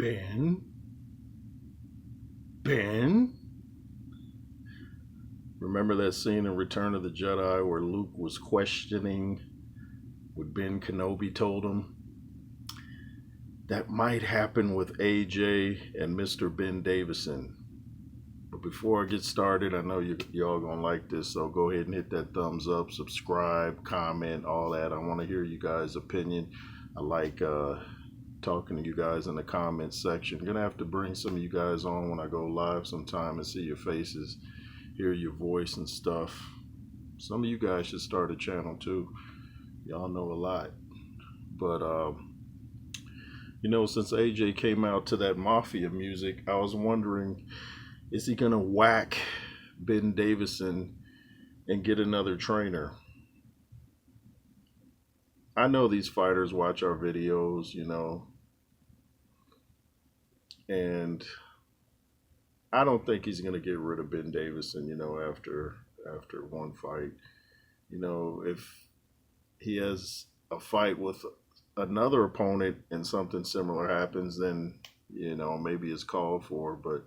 Ben? Ben? Remember that scene in Return of the Jedi where Luke was questioning what Ben Kenobi told him? That might happen with AJ and Mr. Ben Davison. But before I get started, I know y'all gonna like this, so go ahead and hit that thumbs up, subscribe, comment, all that. I want to hear you guys' opinion. I like talking to you guys in the comments section. I'm gonna have to bring some of you guys on when I go live sometime and see your faces, hear your voice and stuff. Some of you guys should start a channel too. Y'all know a lot. But since AJ came out to that Mafia music, I was wondering, is he gonna whack Ben Davison and get another trainer? I know these fighters watch our videos, and I don't think he's gonna get rid of Ben Davison, after one fight. If he has a fight with another opponent and something similar happens, then maybe it's called for. But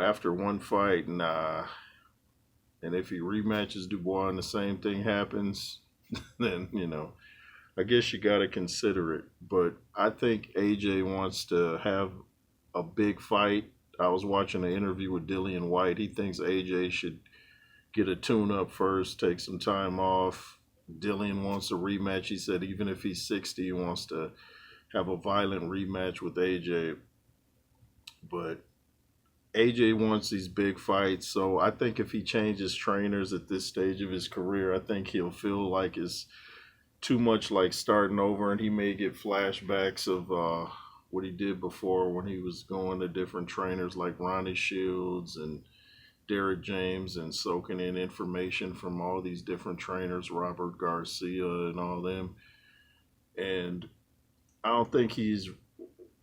after one fight, nah. And if he rematches Dubois and the same thing happens, then I guess you got to consider it. But I think AJ wants to have a big fight. I was watching an interview with Dillian White. He thinks AJ should get a tune up first, take some time off. Dillian wants a rematch. He said even if he's 60, he wants to have a violent rematch with AJ. But AJ wants these big fights, so I think if he changes trainers at this stage of his career, I think he'll feel like it's too much like starting over, and he may get flashbacks of what he did before when he was going to different trainers like Ronnie Shields and Derek James and soaking in information from all these different trainers, Robert Garcia and all them. And I don't think he's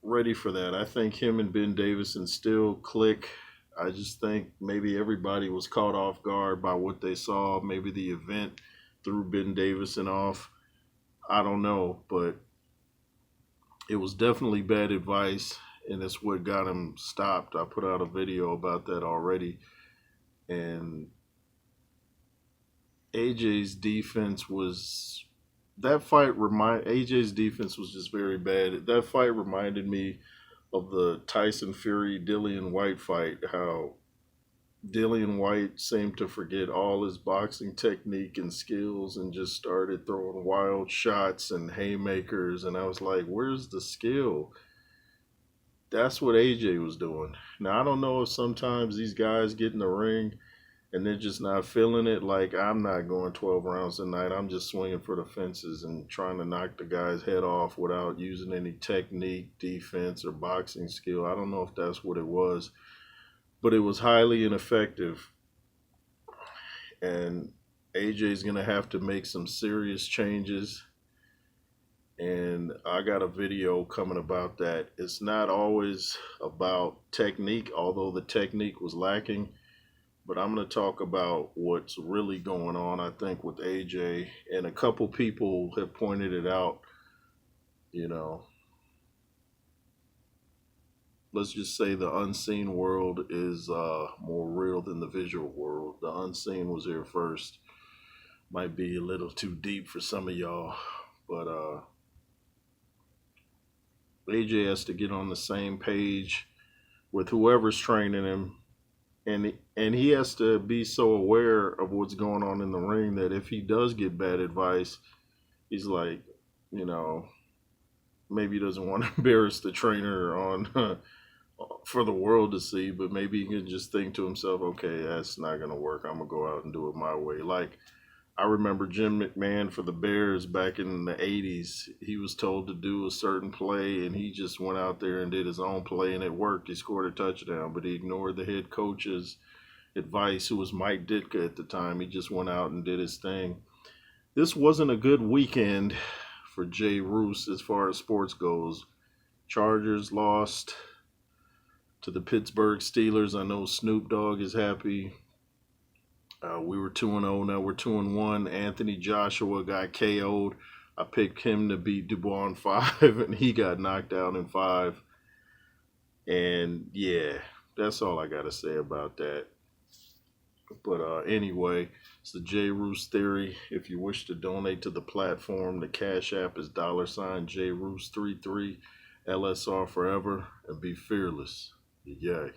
ready for that. I think him and Ben Davison still click. I just think maybe everybody was caught off guard by what they saw. Maybe the event threw Ben Davison off. I don't know, but it was definitely bad advice, and it's what got him stopped. I put out a video about that already. And AJ's defense was AJ's defense was just very bad. That fight reminded me of the Tyson Fury Dillian White fight, how Dillian White seemed to forget all his boxing technique and skills and just started throwing wild shots and haymakers, and I was like, where's the skill? That's what AJ was doing. Now I don't know if sometimes these guys get in the ring and they're just not feeling it. Like, I'm not going 12 rounds tonight. I'm just swinging for the fences and trying to knock the guy's head off without using any technique, defense, or boxing skill. I don't know if that's what it was, but it was highly ineffective. And AJ's going to have to make some serious changes. And I got a video coming about that. It's not always about technique, although the technique was lacking. But I'm going to talk about what's really going on, I think, with AJ. And a couple people have pointed it out. Let's just say the unseen world is more real than the visual world. The unseen was here first. Might be a little too deep for some of y'all. But AJ has to get on the same page with whoever's training him. And he has to be so aware of what's going on in the ring that if he does get bad advice, he's like, maybe he doesn't want to embarrass the trainer on for the world to see, but maybe he can just think to himself, okay, that's not going to work. I'm going to go out and do it my way. Like, I remember Jim McMahon for the Bears back in the 80s. He was told to do a certain play, and he just went out there and did his own play, and it worked. He scored a touchdown, but he ignored the head coach's advice, who was Mike Ditka at the time. He just went out and did his thing. This wasn't a good weekend for Jay Roos as far as sports goes. Chargers lost to the Pittsburgh Steelers. I know Snoop Dogg is happy. We were 2-0, now we're 2-1. Anthony Joshua got KO'd. I picked him to beat Dubois in 5, and he got knocked out in 5. And yeah, that's all I gotta say about that. But anyway, it's the J Roos theory. If you wish to donate to the platform, the Cash App is $ J Roos 33 LSR forever and be fearless. Yay.